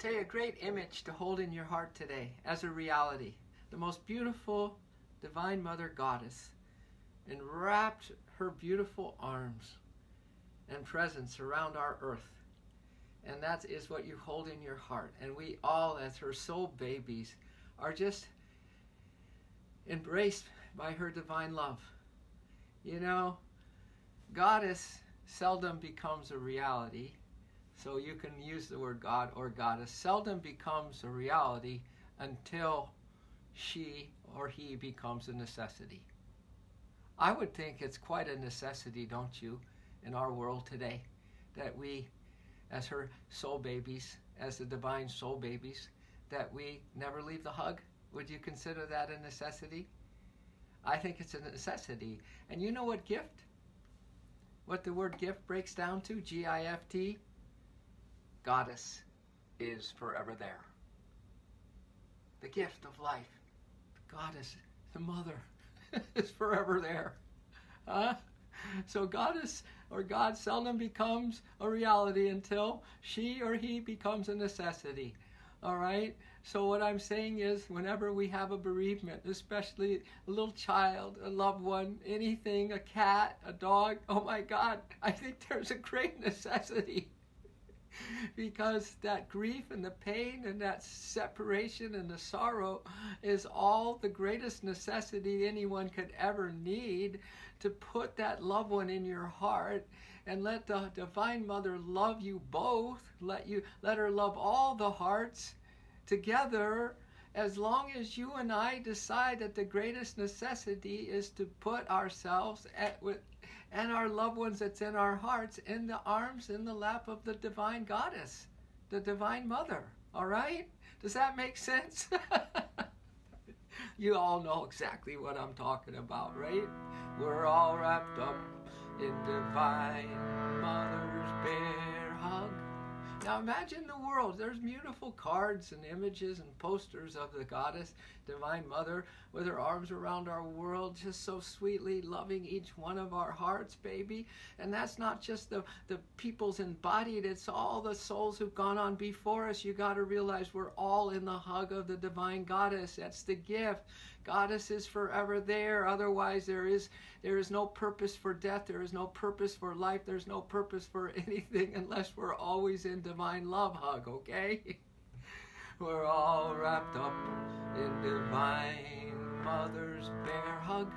tell you a great image to hold in your heart today as a reality. The most beautiful Divine Mother Goddess enwrapped her beautiful arms and presence around our earth. And that is what you hold in your heart. And we all, as her soul babies, are just embraced by her divine love. You know, Goddess seldom becomes a reality. So you can use the word God or Goddess. Seldom becomes a reality until she or he becomes a necessity. I would think it's quite a necessity, don't you, in our world today, that we, as her soul babies, as the divine soul babies, that we never leave the hug? Would you consider that a necessity? I think it's a necessity. And you know what gift? What the word gift breaks down to? G-I-F-T? Goddess is forever there. The gift of life. The Goddess, the mother, is forever there. So Goddess or God seldom becomes a reality until she or he becomes a necessity. All right? So what I'm saying is, whenever we have a bereavement, especially a little child, a loved one, anything, a cat, a dog, oh my God, I think there's a great necessity. Because that grief and the pain and that separation and the sorrow is all the greatest necessity anyone could ever need, to put that loved one in your heart and let the Divine Mother love you both. Let her love all the hearts together, as long as you and I decide that the greatest necessity is to put ourselves and our loved ones that's in our hearts in the arms, in the lap of the Divine Goddess, the Divine Mother. All right? Does that make sense? You all know exactly what I'm talking about, right? We're all wrapped up in Divine Mother's bare hug. Now imagine the world. There's beautiful cards and images and posters of the Goddess, Divine Mother, with her arms around our world, just so sweetly loving each one of our hearts, baby. And that's not just the people's embodied, it's all the souls who've gone on before us. You got to realize we're all in the hug of the Divine Goddess. That's the gift. Goddess is forever there. Otherwise, there is no purpose for death. There is no purpose for life. There's no purpose for anything unless we're always in divine love hug, okay? We're all wrapped up in Divine Mother's bare hug.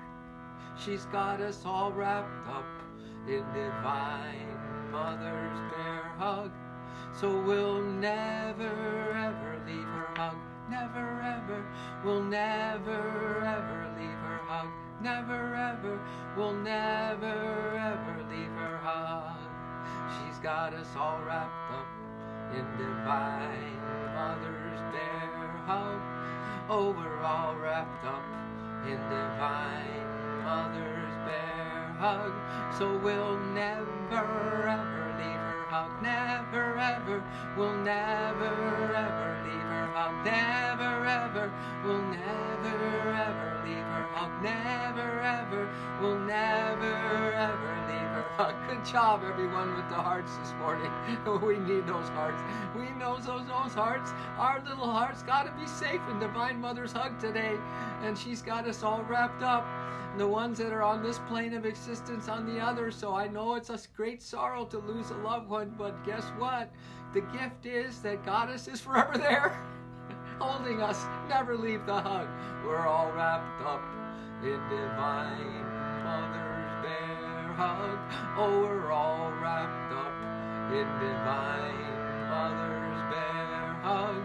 She's got us all wrapped up in Divine Mother's bare hug. So we'll never ever leave her hug. Never ever, we'll never ever leave her hug. Never ever, we'll never ever leave her hug. She's got us all wrapped up in Divine Mother's bare hug. Oh, we're all wrapped up in Divine Mother's bare hug. So we'll never ever leave her hug. Never ever, we'll never ever leave her hug. Never ever, we'll never ever leave her hug. Never ever, we'll never ever leave her hug. Good job, everyone, with the hearts this morning. We need those hearts. We know those hearts. Our little hearts got to be safe in Divine Mother's hug today. And she's got us all wrapped up. The ones that are on this plane of existence on the other. So I know it's a great sorrow to lose a loved one, but guess what? The gift is that Goddess is forever there, holding us. Never leave the hug. We're all wrapped up in Divine Mother's bare hug. Oh, we're all wrapped up in Divine Mother's bare hug.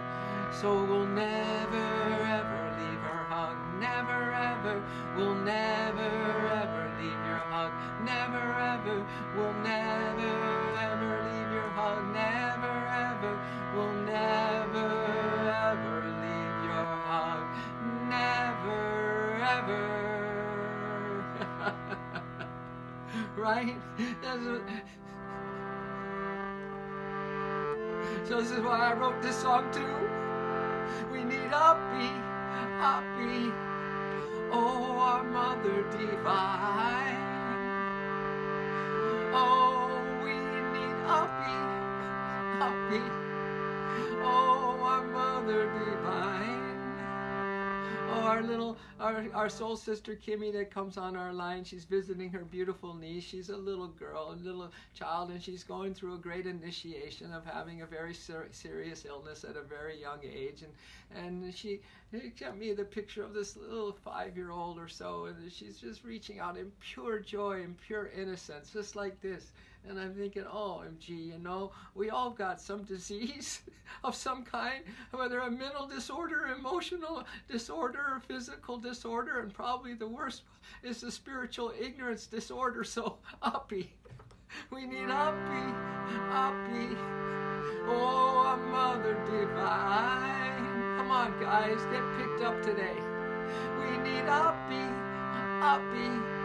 So we'll never ever leave her hug. Never ever, we'll never ever leave your hug. Never ever, we'll never ever leave your hug. Never ever, we'll never ever leave your hug. Never ever. Right? So this is why I wrote this song too. We need Happy, oh, our Mother Divine. Oh, we need Happy, oh, our Mother Divine. Oh, our soul sister Kimmy that comes on our line, she's visiting her beautiful niece. She's a little girl, a little child, and she's going through a great initiation of having a very serious illness at a very young age. And she sent me the picture of this little 5-year-old or so, and she's just reaching out in pure joy and pure innocence, just like this. And I'm thinking, OMG, we all got some disease of some kind, whether a mental disorder, emotional disorder, or physical disorder, and probably the worst is the spiritual ignorance disorder. So, uppy. We need uppy, uppy. Oh, our Mother Divine. Come on, guys, get picked up today. We need uppy, uppy.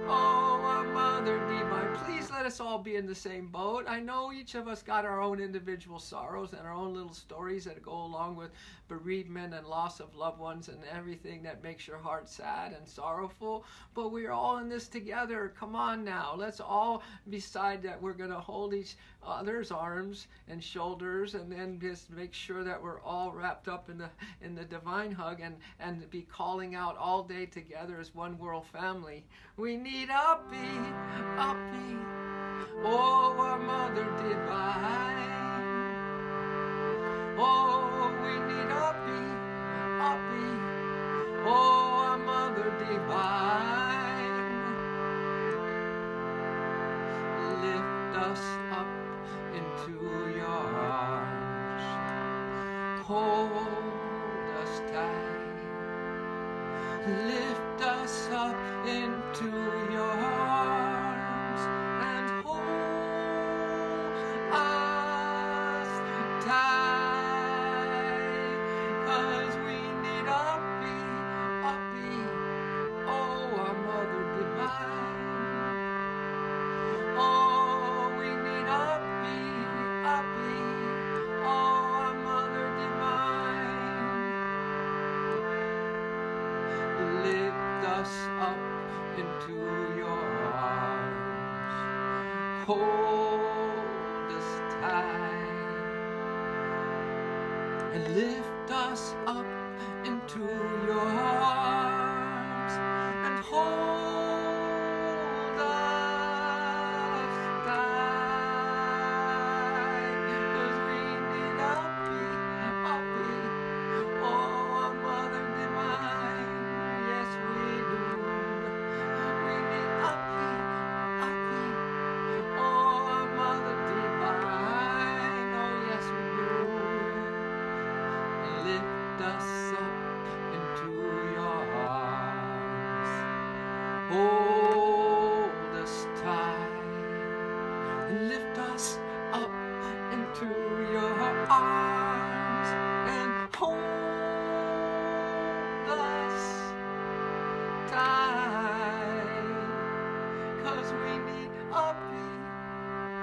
Oh, our Mother Divine, please let us all be in the same boat. I know each of us got our own individual sorrows and our own little stories that go along with bereavement and loss of loved ones and everything that makes your heart sad and sorrowful. But we're all in this together. Come on now. Let's all decide that we're going to hold each other's arms and shoulders, and then just make sure that we're all wrapped up in the divine hug, and be calling out all day together as one world family. We need uppy, uppy. Oh, our Mother Divine. Oh, we need uppy, uppy. Oh, our Mother Divine. Lift us up into your arms. Hold us tight. Lift us up into your arms and hold us tight. 'Cause we need uppy, uppy. Oh, our Mother Divine. Oh, we need uppy, uppy. Oh, our Mother Divine. Lift us up into your arms. Hold us tight. And lift us up into your arms. And hold us tight. 'Cause we need uppy, uppy. Oh, our Mother Divine. Yes, we do. We need uppy, uppy. Oh, our Mother Divine. Oh, yes, we do. Lift us up into your arms. Hold us tight. And lift us up into your arms. And hold us tight. 'Cause we need uppy,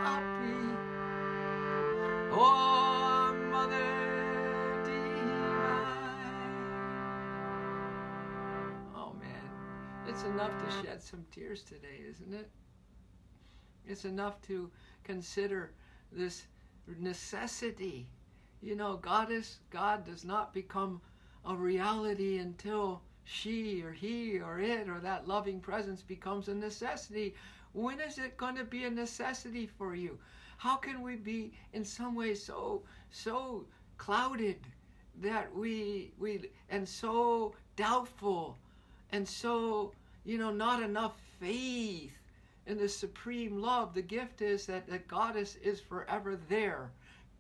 uppy. Oh, Mother Divine. Oh man, it's enough to shed some tears today, isn't it? It's enough to consider this necessity. God does not become a reality until she or he or it or that loving presence becomes a necessity. When is it going to be a necessity for you? How can we be in some ways so clouded that we and so doubtful and so not enough faith in the supreme love? The gift is that the Goddess is forever there.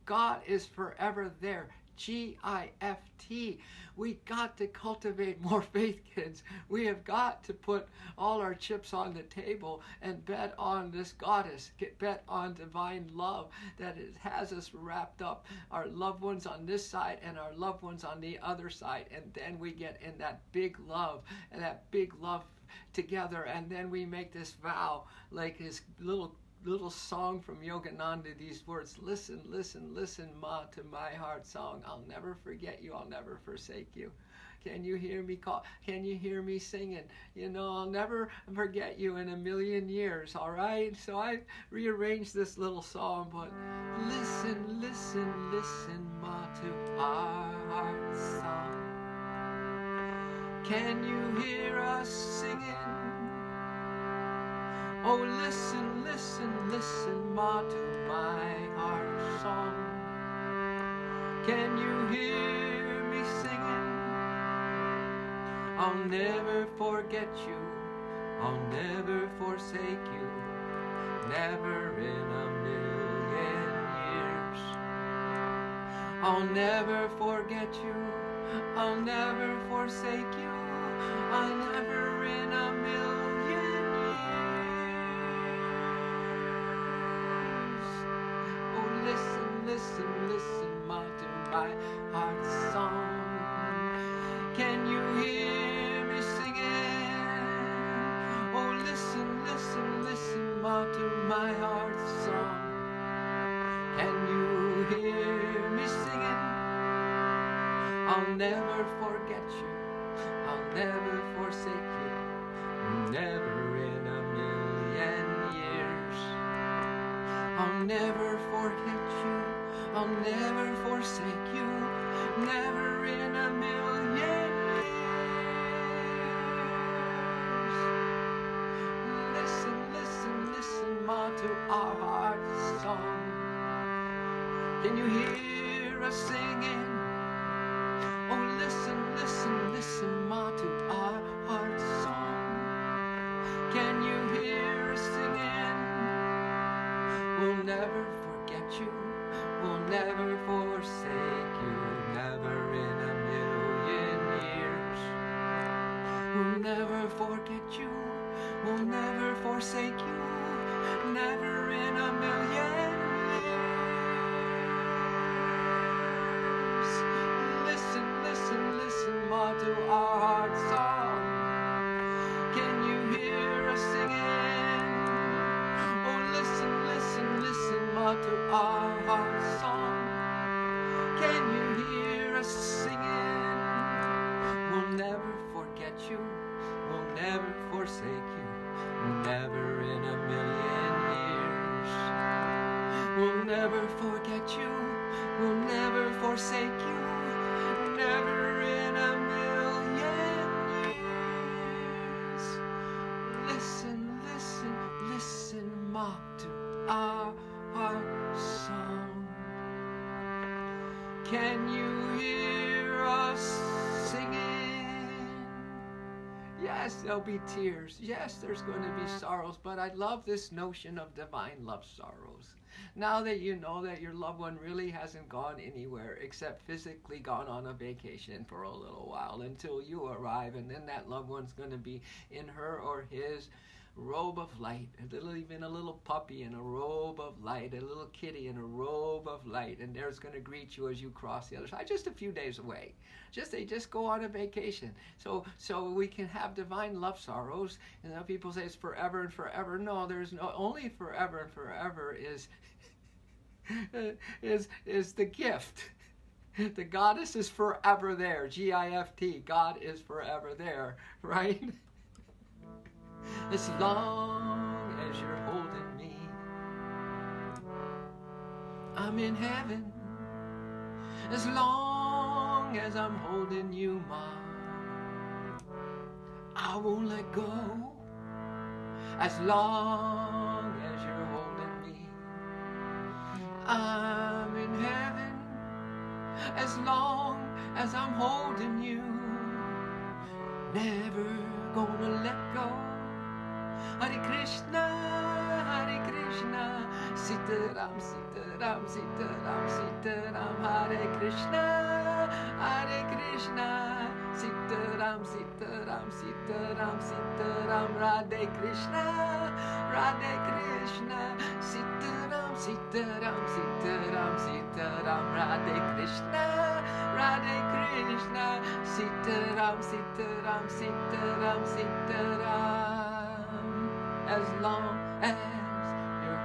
God is forever there. GIFT. We got to cultivate more faith, kids. We have got to put all our chips on the table and bet on this Goddess. Bet on divine love that has us wrapped up, our loved ones on this side and our loved ones on the other side. And then we get in that big love, and that big love together, and then we make this vow like his little little song from Yogananda, these words, listen, listen, listen, Ma, to my heart song. I'll never forget you, I'll never forsake you. Can you hear me call? Can you hear me singing? You know, I'll never forget you in a million years, all right? So I rearranged this little song, but listen, listen, listen, Ma, to our heart song. Can you hear us singing? Oh, listen, listen, listen, Ma, to my heart song. Can you hear me singing? I'll never forget you, I'll never forsake you, never in a million years. I'll never forget you, I'll never forsake you, I'll never in a million years. Oh, listen, listen, listen, Ma, to my heart's song. Can you hear me singing? Oh, listen, listen, listen, Ma, to my heart's song. Can you hear me singing? I'll never forget you, I'll never forsake you, never in a million years. I'll never forget you, I'll never forsake you, never in a million years. Listen, listen, listen, Ma, to our heart's song. Can you hear us singing? Oh, listen, listen, listen, Ma, to our heart's song. Can you hear us singing? We'll never forget you, we'll never forsake you, never in a million years. We'll never forget you, we'll never forsake you, never in a million years. Listen, listen, listen, Ma, to our heart's song. Can you hear us singing? Oh, listen, listen, listen, Ma, to our heart's song. Can you hear us singing? We'll never forget you, we'll never forsake you, never in a million years. We'll never forget you, we'll never forsake you, never in a million years. Listen, listen, listen, Ma, to our heart song. Can you hear us singing? Yes, there'll be tears. Yes, there's going to be sorrows, but I love this notion of divine love sorrows. Now that you know that your loved one really hasn't gone anywhere except physically gone on a vacation for a little while until you arrive, and then that loved one's going to be in her or his robe of light, even a little puppy in a robe of light, a little kitty in a robe of light, and there's going to greet you as you cross the other side, just a few days away. They just go on a vacation. So we can have divine love sorrows. You know, people say it's forever and forever. No, there's no, only forever and forever is the gift. The goddess is forever there. G-I-F-T. God is forever there, right? As long as you're holding me, I'm in heaven. As long as I'm holding you, Ma, I won't let go. As long as you're holding me, I'm in heaven. As long as I'm holding you, never gonna let go. Hare Krishna, Sitaram, Sitaram, Sitaram, Sitaram, Hare Krishna, Sitaram, Sitaram, Sitaram, Sitaram, Radhe Krishna, Sitaram, Sitaram, Sitaram, Sitaram, Radhe Krishna, Sitaram, Sitaram, Sitaram, Sitaram. As long as you're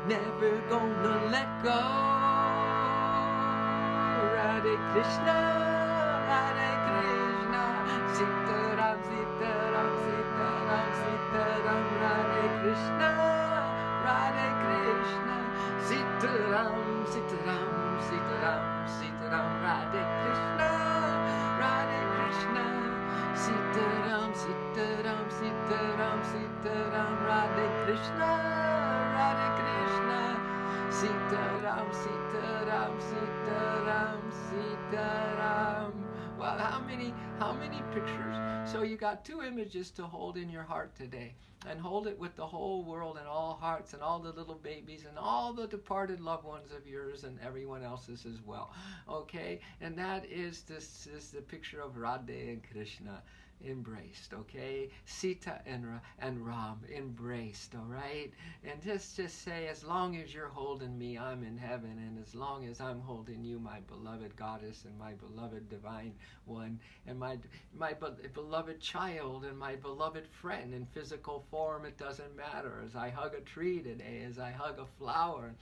never gonna let go. Radhe Krishna, Radhe Krishna, Sitaram, Sitaram, Sitaram, Sitaram, Radhe Krishna, Radhe Krishna, Sitaram, Sitaram, Sitaram, Sitaram, Radhe Krishna, Radhe Krishna, Sitaram, Sitaram, Sitaram, Sitaram, Radhe Krishna, Radhe Krishna, Sitaram, Sitaram, Sitaram, Sitaram. Well, how many pictures? So you got 2 images to hold in your heart today, and hold it with the whole world and all hearts and all the little babies and all the departed loved ones of yours and everyone else's as well. Okay, and that is the picture of Radhe and Krishna embraced. Okay, Sita and Ram embraced. All right, and just say, as long as you're holding me, I'm in heaven, and as long as I'm holding you, my beloved goddess and my beloved divine one, and my beloved child and my beloved friend in physical form, it doesn't matter. As I hug a tree today, as I hug a flower,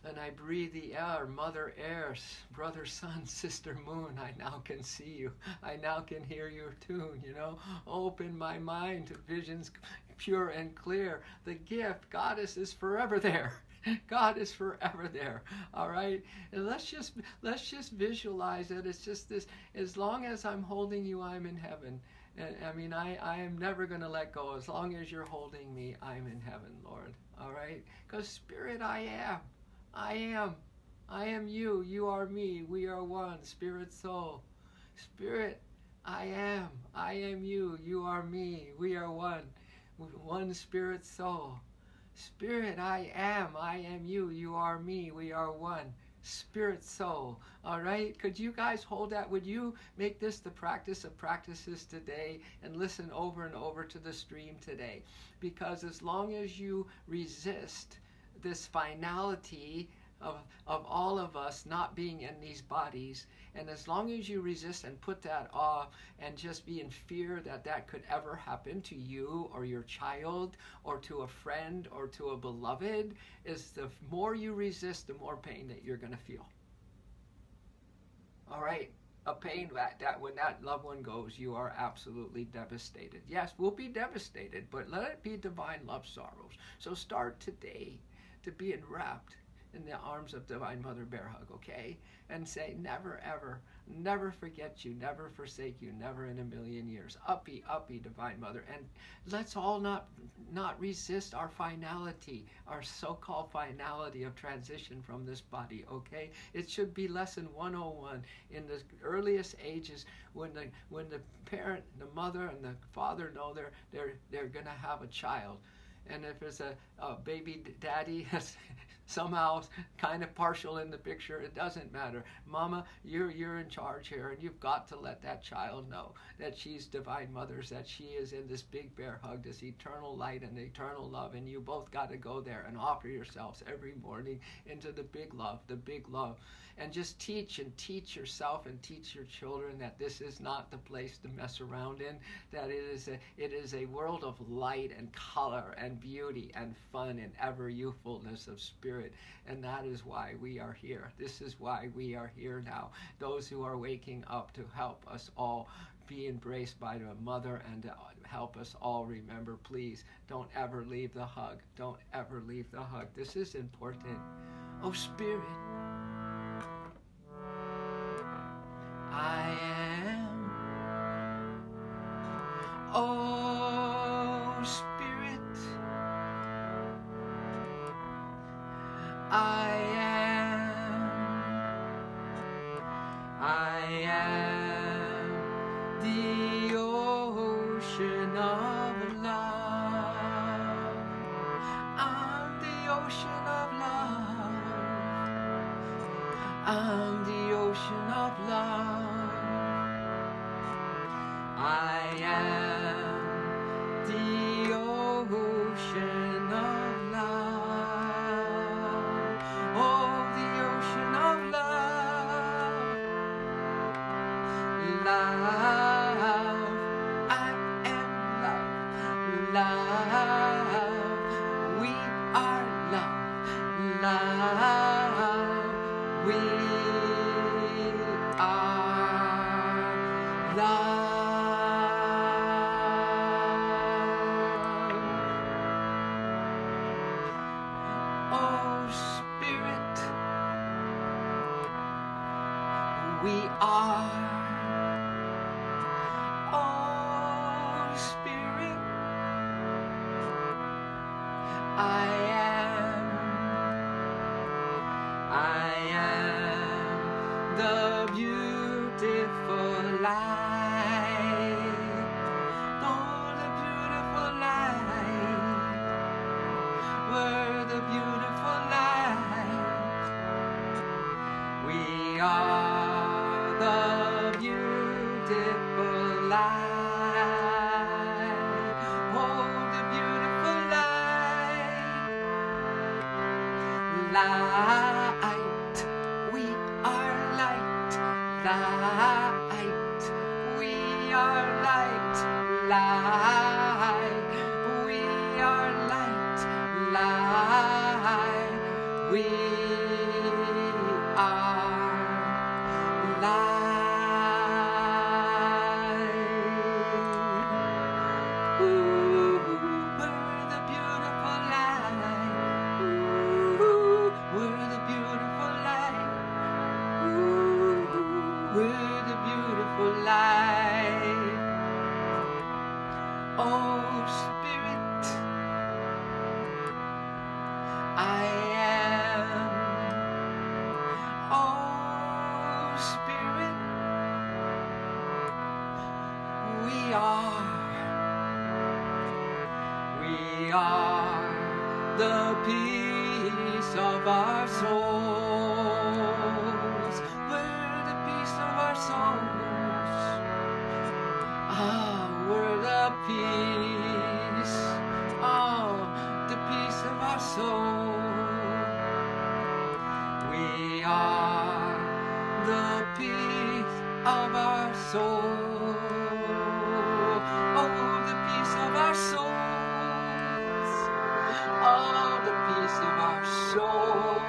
and I breathe the air, Mother Air, brother, sun, sister, moon, I now can see you. I now can hear your tune, Open my mind to visions pure and clear. The gift, Goddess, is forever there. God is forever there. All right? And let's just visualize it. It's just this, as long as I'm holding you, I'm in heaven. And I am never going to let go. As long as you're holding me, I'm in heaven, Lord. All right? Because Spirit, I am. I am. I am you. You are me. We are one. Spirit, soul. Spirit, I am. I am you. You are me. We are one. One spirit, soul. Spirit, I am. I am you. You are me. We are one. Spirit, soul. All right? Could you guys hold that? Would you make this the practice of practices today and listen over and over to the stream today? Because as long as you resist this finality of all of us not being in these bodies, and as long as you resist and put that off and just be in fear that could ever happen to you or your child or to a friend or to a beloved, is the more you resist, the more pain that you're going to feel. All right? A pain that when that loved one goes, you are absolutely devastated. Yes, we'll be devastated, but let it be divine love sorrows. So start today to be enwrapped in the arms of Divine Mother Bear Hug, okay? And say, never ever, never forget you, never forsake you, never in a million years. Uppy, uppy, Divine Mother. And let's all not resist our finality, our so-called finality of transition from this body, okay? It should be lesson 101 in the earliest ages when the parent, the mother and the father know they're gonna have a child. And if it's a baby daddy somehow kind of partial in the picture, it doesn't matter. Mama, you're in charge here, and you've got to let that child know that she's Divine Mother's, that she is in this big bear hug, this eternal light and eternal love, and you both got to go there and offer yourselves every morning into the big love, and just teach yourself and teach your children that this is not the place to mess around in, that it is a world of light and color and beauty and fun and ever youthfulness of spirit, and that is why we are here. This is why we are here now. Those who are waking up to help us all be embraced by the Mother and to help us all remember, please, don't ever leave the hug. Don't ever leave the hug. This is important. Oh, Spirit, I am. Oh, Spirit, I am the ocean of love. I'm the ocean of love. I'm the ocean of love. I am the ocean of love. Oh, the ocean of love. Love. I am love. Love. We are love. We are. Oh, Spirit, I am the beautiful light. Oh, the beautiful light. We're the beautiful light. We are the beautiful light. Oh, the beautiful light. Light, we are light. Light, we are light. Light, we are light. Light, we are light. Ooh, we're the beautiful light. Ooh, we're the beautiful light. Ooh, we're the beautiful light. Oh, Spirit, I am. Oh, Spirit, we are. We are the peace of our souls. We're the peace of our souls. Ah, we're the peace. Oh, the peace of our soul. We are the peace of our soul. Oh, the peace of our souls. Oh, the peace of our souls.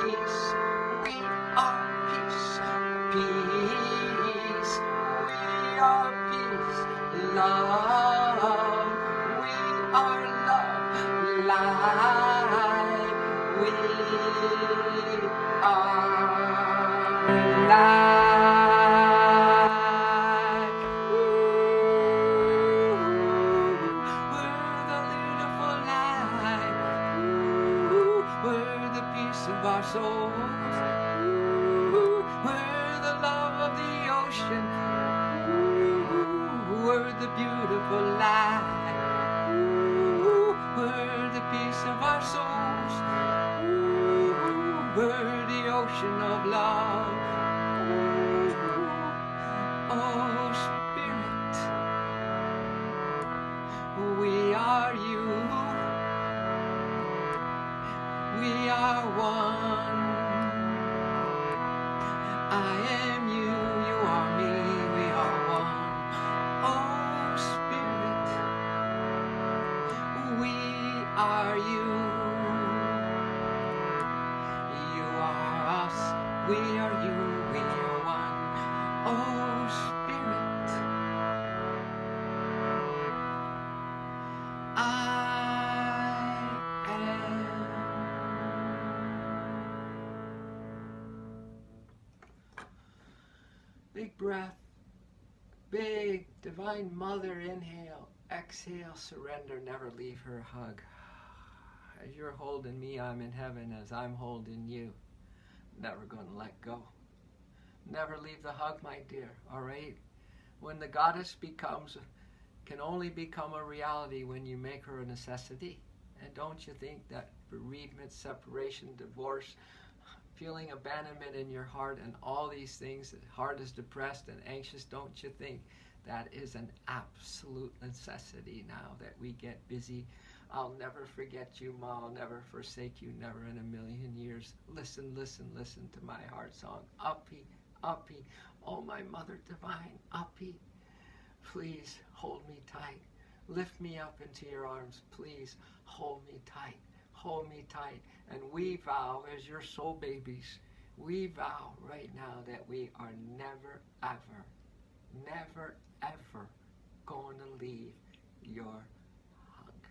Peace, we are peace. Peace, we are peace. Love, we are love. Light, we are light. Ooh, we're the beautiful light. Ooh, we're the peace of our souls. Ooh, we're the love of the ocean. Ooh, we're the beautiful light. Ooh, we're the peace of our souls. Ooh, we're the ocean of love. Ooh, oh, Spirit, we are you. We are one. I am you, you are me, we are one. Oh, Spirit, we are you. You are us, we are you, we are one. Oh, Spirit, I am. Big breath. Big Divine Mother, inhale. Exhale, surrender, never leave her hug. As you're holding me, I'm in heaven. As I'm holding you, never gonna let go. Never leave the hug, my dear, all right? When the goddess can only become a reality when you make her a necessity. And don't you think that bereavement, separation, divorce, feeling abandonment in your heart and all these things, the heart is depressed and anxious, don't you think that is an absolute necessity now that we get busy? I'll never forget you, Ma. I'll never forsake you, never in a million years. Listen, listen, listen to my heart song. Uppy, uppy, oh my Mother Divine, uppy. Please hold me tight. Lift me up into your arms. Please hold me tight. Hold me tight. And we vow, as your soul babies, we vow right now that we are never, ever, never, ever going to leave your hug.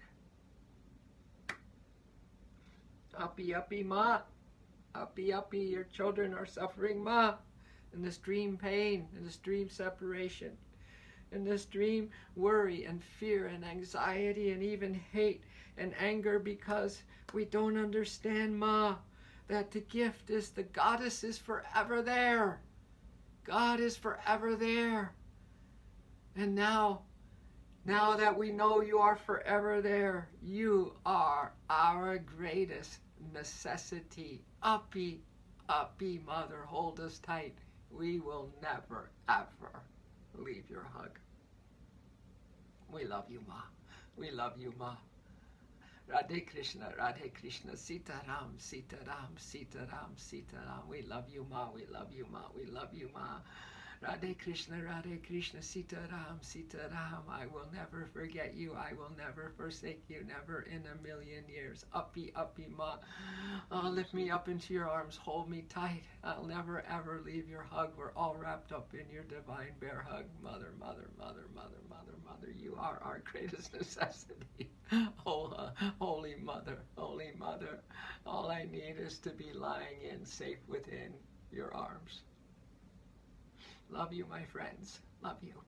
Uppy, uppy, Ma. Uppy, uppy, your children are suffering, Ma. In this dream pain, in this dream separation, in this dream worry and fear and anxiety and even hate and anger because we don't understand, Ma, that the gift is the goddess is forever there. God is forever there. And now that we know you are forever there, you are our greatest necessity. Uppy, uppy, Mother, hold us tight. We will never, ever leave your hug. We love you, Ma. We love you, Ma. Radhe Krishna, Sitaram, Sitaram, Sitaram, Sitaram. We love you, Ma. We love you, Ma. We love you, Ma. Radhe Krishna, Sitaram, Sitaram. I will never forget you. I will never forsake you. Never in a million years. Uppy, uppy, Ma. Oh, lift me up into your arms. Hold me tight. I'll never, ever leave your hug. We're all wrapped up in your divine bear hug. Mother, mother, mother, mother, mother, mother. You are our greatest necessity. Oh, holy Mother, holy Mother. All I need is to be lying in safe within your arms. Love you, my friends. Love you.